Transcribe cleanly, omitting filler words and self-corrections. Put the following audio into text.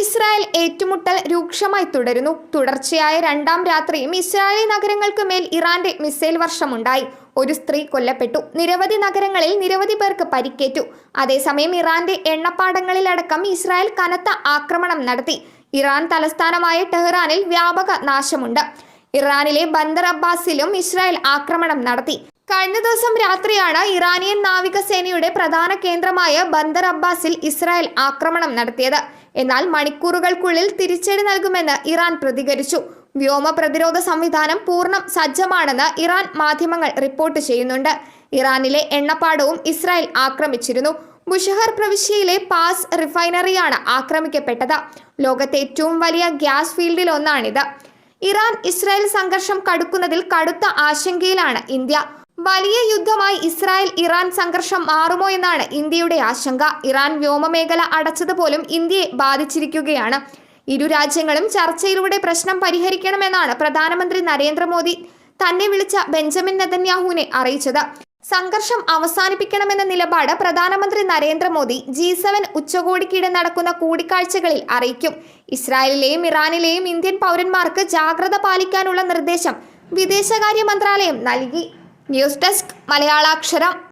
Israel ഏറ്റുമുട്ടൽ രൂക്ഷമായി തുടരുന്നു. തുടർച്ചയായ രണ്ടാം രാത്രിയും ഇസ്രായേലി നഗരങ്ങൾക്ക് മേൽ ഇറാന്റെ മിസൈൽ വർഷമുണ്ടായി. ഒരു സ്ത്രീ കൊല്ലപ്പെട്ടു. നിരവധി നഗരങ്ങളിൽ നിരവധി പേർക്ക് പരിക്കേറ്റു. അതേസമയം ഇറാന്റെ എണ്ണപ്പാടങ്ങളിലടക്കം ഇസ്രായേൽ കനത്ത ആക്രമണം നടത്തി. ഇറാൻ തലസ്ഥാനമായ ടെഹ്റാനിൽ വ്യാപക നാശമുണ്ട്. ഇറാനിലെ ബന്ദർ അബ്ബാസിലും ഇസ്രായേൽ ആക്രമണം നടത്തി. കഴിഞ്ഞ ദിവസം രാത്രിയാണ് ഇറാനിയൻ നാവികസേനയുടെ പ്രധാന കേന്ദ്രമായ ബന്ദർ അബ്ബാസിൽ ഇസ്രായേൽ ആക്രമണം നടത്തിയത്. എന്നാൽ മണിക്കൂറുകൾക്കുള്ളിൽ തിരിച്ചടി നൽകുമെന്ന് ഇറാൻ പ്രതികരിച്ചു. വ്യോമ പ്രതിരോധ സംവിധാനം പൂർണ്ണ സജ്ജമാണെന്ന് ഇറാൻ മാധ്യമങ്ങൾ റിപ്പോർട്ട് ചെയ്യുന്നുണ്ട്. ഇറാനിലെ എണ്ണപ്പാടവും ഇസ്രായേൽ ആക്രമിച്ചിരുന്നു. ബുഷഹർ പ്രവിശ്യയിലെ പാസ് റിഫൈനറിയാണ് ആക്രമിക്കപ്പെട്ടത്. ലോകത്തെ ഏറ്റവും വലിയ ഗ്യാസ് ഫീൽഡിൽ ഒന്നാണിത്. ഇറാൻ ഇസ്രായേൽ സംഘർഷം കടുക്കുന്നതിൽ കടുത്ത ആശങ്കയിലാണ് ഇന്ത്യ. വലിയ യുദ്ധമായി ഇസ്രായേൽ ഇറാൻ സംഘർഷം മാറുമോ എന്നാണ് ഇന്ത്യയുടെ ആശങ്ക. ഇറാൻ വ്യോമമേഖല അടച്ചതുപോലും ഇന്ത്യയെ ബാധിച്ചിരിക്കുകയാണ്. ഇരു രാജ്യങ്ങളും ചർച്ചയിലൂടെ പ്രശ്നം പരിഹരിക്കണമെന്നാണ് പ്രധാനമന്ത്രി നരേന്ദ്രമോദി തന്നെ വിളിച്ച ബെഞ്ചമിൻ നെതന്യാഹുവിനെ അറിയിച്ചത്. സംഘർഷം അവസാനിപ്പിക്കണമെന്ന നിലപാട് പ്രധാനമന്ത്രി നരേന്ദ്രമോദി G7 ഉച്ചകോടിക്കിടെ നടക്കുന്ന കൂടിക്കാഴ്ചകളിൽ അറിയിക്കും. ഇസ്രായേലിലെയും ഇറാനിലെയും ഇന്ത്യൻ പൗരന്മാർക്ക് ജാഗ്രത പാലിക്കാനുള്ള നിർദ്ദേശം വിദേശകാര്യ മന്ത്രാലയം നൽകി. News desk മലയാളാക്ഷരം.